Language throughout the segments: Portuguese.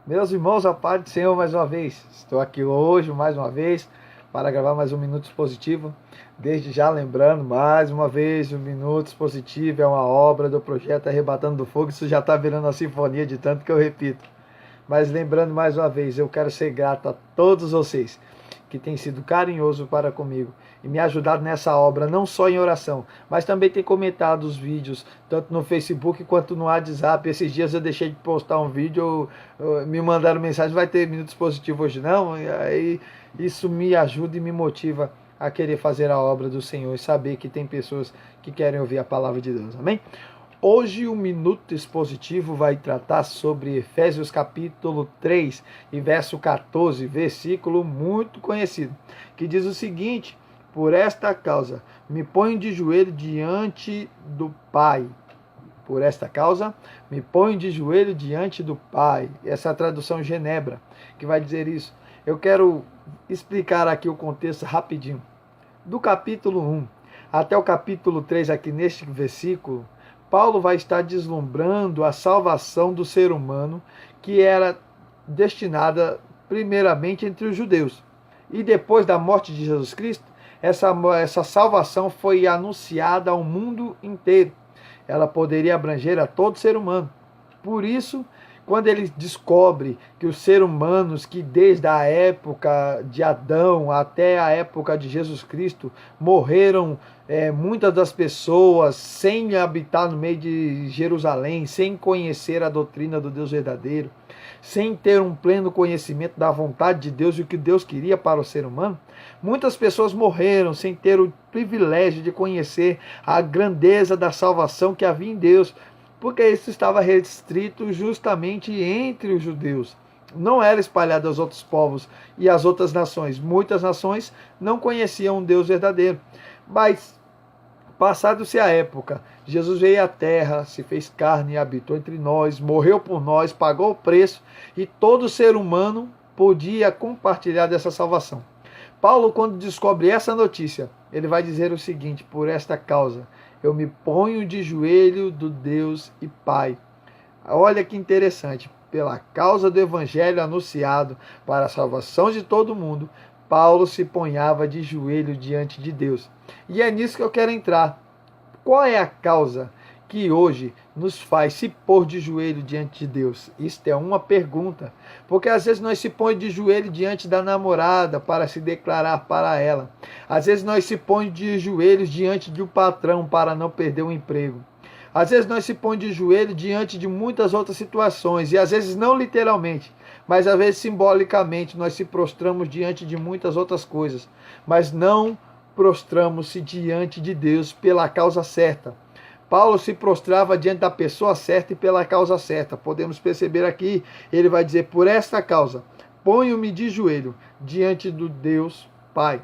Meus irmãos, a paz do Senhor mais uma vez. Estou aqui hoje mais uma vez para gravar mais um Minuto Expositivo. Desde já lembrando mais uma vez, o Minuto Expositivo é uma obra do projeto Arrebatando do Fogo. Isso já está virando uma sinfonia de tanto que eu repito. Mas lembrando mais uma vez, eu quero ser grato a todos vocês que têm sido carinhosos para comigo e me ajudado nessa obra, não só em oração, mas também tem comentado os vídeos, tanto no Facebook quanto no WhatsApp. Esses dias eu deixei de postar um vídeo, me mandaram mensagem, vai ter Minutos Positivos hoje não? E aí isso me ajuda e me motiva a querer fazer a obra do Senhor e saber que tem pessoas que querem ouvir a palavra de Deus, amém? Hoje o Minuto Expositivo vai tratar sobre Efésios capítulo 3 e verso 14, versículo muito conhecido, que diz o seguinte: por esta causa me ponho de joelho diante do Pai. Por esta causa me ponho de joelho diante do Pai. Essa é a tradução Genebra que vai dizer isso. Eu quero explicar aqui o contexto rapidinho. Do capítulo 1 até o capítulo 3, aqui neste versículo, Paulo vai estar deslumbrando a salvação do ser humano, que era destinada primeiramente entre os judeus. E depois da morte de Jesus Cristo, essa salvação foi anunciada ao mundo inteiro. Ela poderia abranger a todo ser humano. Por isso, quando ele descobre que os seres humanos, que desde a época de Adão até a época de Jesus Cristo, morreram, muitas das pessoas sem habitar no meio de Jerusalém, sem conhecer a doutrina do Deus verdadeiro, sem ter um pleno conhecimento da vontade de Deus e o que Deus queria para o ser humano, muitas pessoas morreram sem ter o privilégio de conhecer a grandeza da salvação que havia em Deus, porque isso estava restrito justamente entre os judeus. Não era espalhado aos outros povos e às outras nações. Muitas nações não conheciam um Deus verdadeiro. Mas, passado-se a época, Jesus veio à terra, se fez carne e habitou entre nós, morreu por nós, pagou o preço, e todo ser humano podia compartilhar dessa salvação. Paulo, quando descobre essa notícia, ele vai dizer o seguinte: por esta causa eu me ponho de joelho do Deus e Pai. Olha que interessante, pela causa do evangelho anunciado para a salvação de todo mundo, Paulo se ponhava de joelho diante de Deus. E é nisso que eu quero entrar. Qual é a causa que hoje nos faz se pôr de joelho diante de Deus? Isto é uma pergunta, porque às vezes nós se põe de joelho diante da namorada para se declarar para ela. Às vezes nós se põe de joelhos diante de um patrão para não perder o emprego. Às vezes nós se põe de joelho diante de muitas outras situações, e às vezes não literalmente, mas às vezes simbolicamente nós se prostramos diante de muitas outras coisas, mas não prostramos-se diante de Deus pela causa certa. Paulo se prostrava diante da pessoa certa e pela causa certa. Podemos perceber aqui, ele vai dizer: por esta causa, ponho-me de joelho diante do Deus Pai.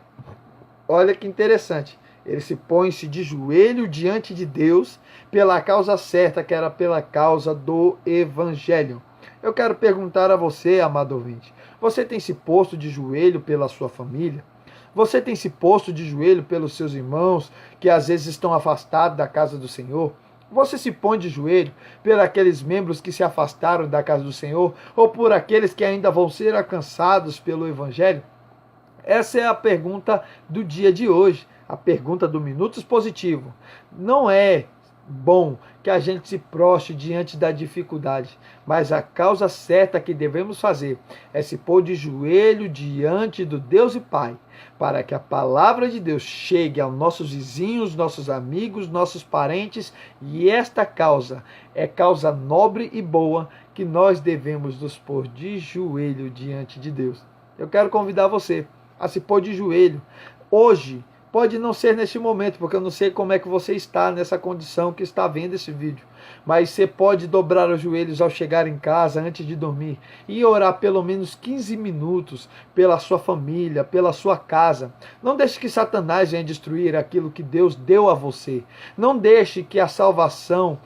Olha que interessante. Ele se põe-se de joelho diante de Deus pela causa certa, que era pela causa do Evangelho. Eu quero perguntar a você, amado ouvinte: você tem se posto de joelho pela sua família? Você tem se posto de joelho pelos seus irmãos que às vezes estão afastados da casa do Senhor? Você se põe de joelho por aqueles membros que se afastaram da casa do Senhor ou por aqueles que ainda vão ser alcançados pelo Evangelho? Essa é a pergunta do dia de hoje, a pergunta do Minuto Expositivo. Não é bom que a gente se prostre diante da dificuldade, mas a causa certa que devemos fazer é se pôr de joelho diante do Deus e Pai, para que a palavra de Deus chegue aos nossos vizinhos, nossos amigos, nossos parentes, e esta causa é causa nobre e boa que nós devemos nos pôr de joelho diante de Deus. Eu quero convidar você a se pôr de joelho hoje. Pode não ser neste momento, porque eu não sei como é que você está nessa condição que está vendo esse vídeo. Mas você pode dobrar os joelhos ao chegar em casa, antes de dormir, e orar pelo menos 15 minutos pela sua família, pela sua casa. Não deixe que Satanás venha destruir aquilo que Deus deu a você. Não deixe que a salvação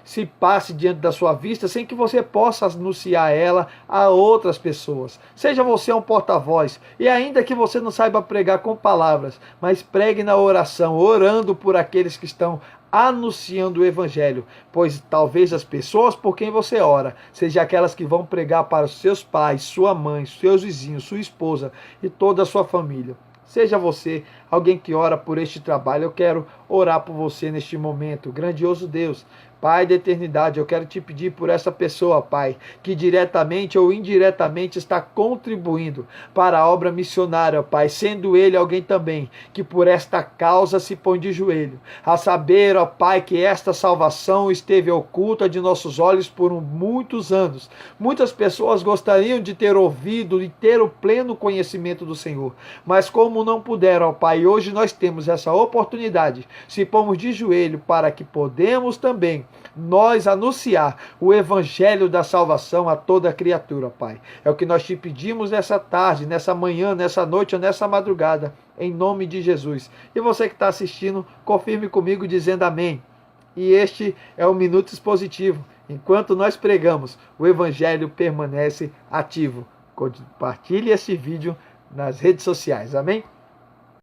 se passe diante da sua vista sem que você possa anunciar ela a outras pessoas. Seja você um porta-voz, e ainda que você não saiba pregar com palavras, mas pregue na oração, orando por aqueles que estão anunciando o Evangelho, pois talvez as pessoas por quem você ora sejam aquelas que vão pregar para os seus pais, sua mãe, seus vizinhos, sua esposa e toda a sua família. Seja você alguém que ora por este trabalho, eu quero orar por você neste momento. Grandioso Deus, Pai da eternidade, eu quero te pedir por essa pessoa, Pai, que diretamente ou indiretamente está contribuindo para a obra missionária, Pai, sendo ele alguém também que por esta causa se põe de joelho, a saber, ó Pai, que esta salvação esteve oculta de nossos olhos por muitos anos. Muitas pessoas gostariam de ter ouvido e ter o pleno conhecimento do Senhor, mas como não puderam, ó Pai, hoje nós temos essa oportunidade, se pomos de joelho para que podemos também nós anunciar o evangelho da salvação a toda criatura, Pai. É o que nós te pedimos nessa tarde, nessa manhã, nessa noite ou nessa madrugada, em nome de Jesus. E você que está assistindo, confirme comigo dizendo amém. E este é o Minuto Expositivo. Enquanto nós pregamos, o evangelho permanece ativo. Compartilhe este vídeo nas redes sociais. Amém?